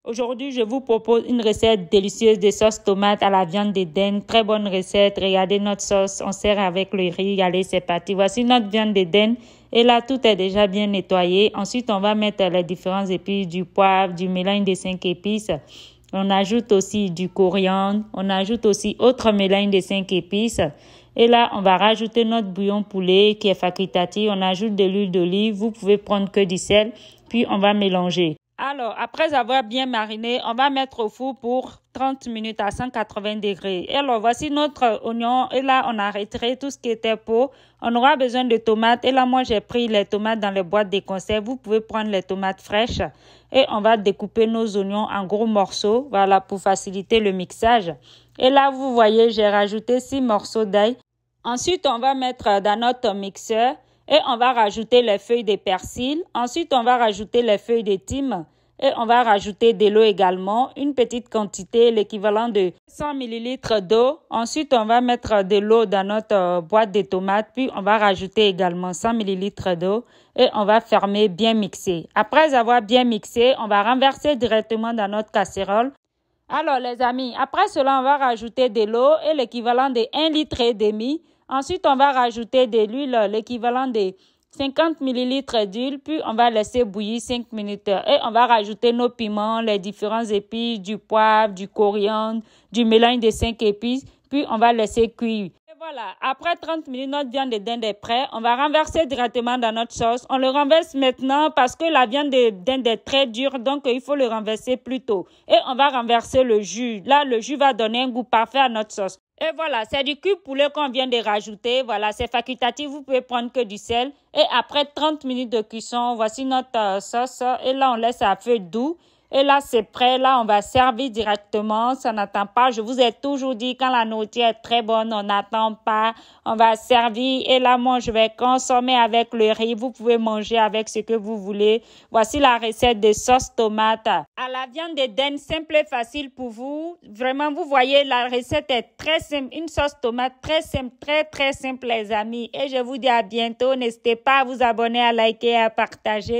Aujourd'hui, je vous propose une recette délicieuse de sauce tomate à la viande d'Éden. Très bonne recette. Regardez notre sauce. On sert avec le riz. Allez, c'est parti. Voici notre viande d'Éden. Et là, tout est déjà bien nettoyé. Ensuite, on va mettre les différents épices, du poivre, du mélange des 5 épices. On ajoute aussi du coriandre. On ajoute aussi autre mélange des 5 épices. Et là, on va rajouter notre bouillon poulet qui est facultatif. On ajoute de l'huile d'olive. Vous pouvez prendre que du sel. Puis, on va mélanger. Alors, après avoir bien mariné, on va mettre au four pour 30 minutes à 180 degrés. Et alors, voici notre oignon. Et là, on a retiré tout ce qui était peau. On aura besoin de tomates. Et là, moi, j'ai pris les tomates dans les boîtes de conserve. Vous pouvez prendre les tomates fraîches. Et on va découper nos oignons en gros morceaux. Voilà, pour faciliter le mixage. Et là, vous voyez, j'ai rajouté 6 morceaux d'ail. Ensuite, on va mettre dans notre mixeur. Et on va rajouter les feuilles de persil. Ensuite, on va rajouter les feuilles de thym. Et on va rajouter de l'eau également, une petite quantité, l'équivalent de 100 ml d'eau. Ensuite, on va mettre de l'eau dans notre boîte de tomates. Puis, on va rajouter également 100 ml d'eau. Et on va fermer bien mixer. Après avoir bien mixé, on va renverser directement dans notre casserole. Alors, les amis, après cela, on va rajouter de l'eau et l'équivalent de 1,5 litre. Ensuite, on va rajouter de l'huile, l'équivalent de 50 ml d'huile, puis on va laisser bouillir 5 minutes. Et on va rajouter nos piments, les différents épices, du poivre, du coriandre, du mélange de 5 épices, puis on va laisser cuire. Et voilà, après 30 minutes, notre viande de dinde est prête. On va renverser directement dans notre sauce. On le renverse maintenant parce que la viande de dinde est très dure, donc il faut le renverser plus tôt. Et on va renverser le jus. Là, le jus va donner un goût parfait à notre sauce. Et voilà, c'est du cube poulet qu'on vient de rajouter. Voilà, c'est facultatif, vous pouvez prendre que du sel. Et après 30 minutes de cuisson, voici notre sauce. Et là, on laisse à feu doux. Et là, c'est prêt. Là, on va servir directement. Ça n'attend pas. Je vous ai toujours dit, quand la nourriture est très bonne, on n'attend pas. On va servir. Et là, moi, je vais consommer avec le riz. Vous pouvez manger avec ce que vous voulez. Voici la recette de sauce tomate à la viande d'Éden, simple et facile pour vous. Vraiment, vous voyez, la recette est très simple. Une sauce tomate très simple, très simple, les amis. Et je vous dis à bientôt. N'hésitez pas à vous abonner, à liker et à partager.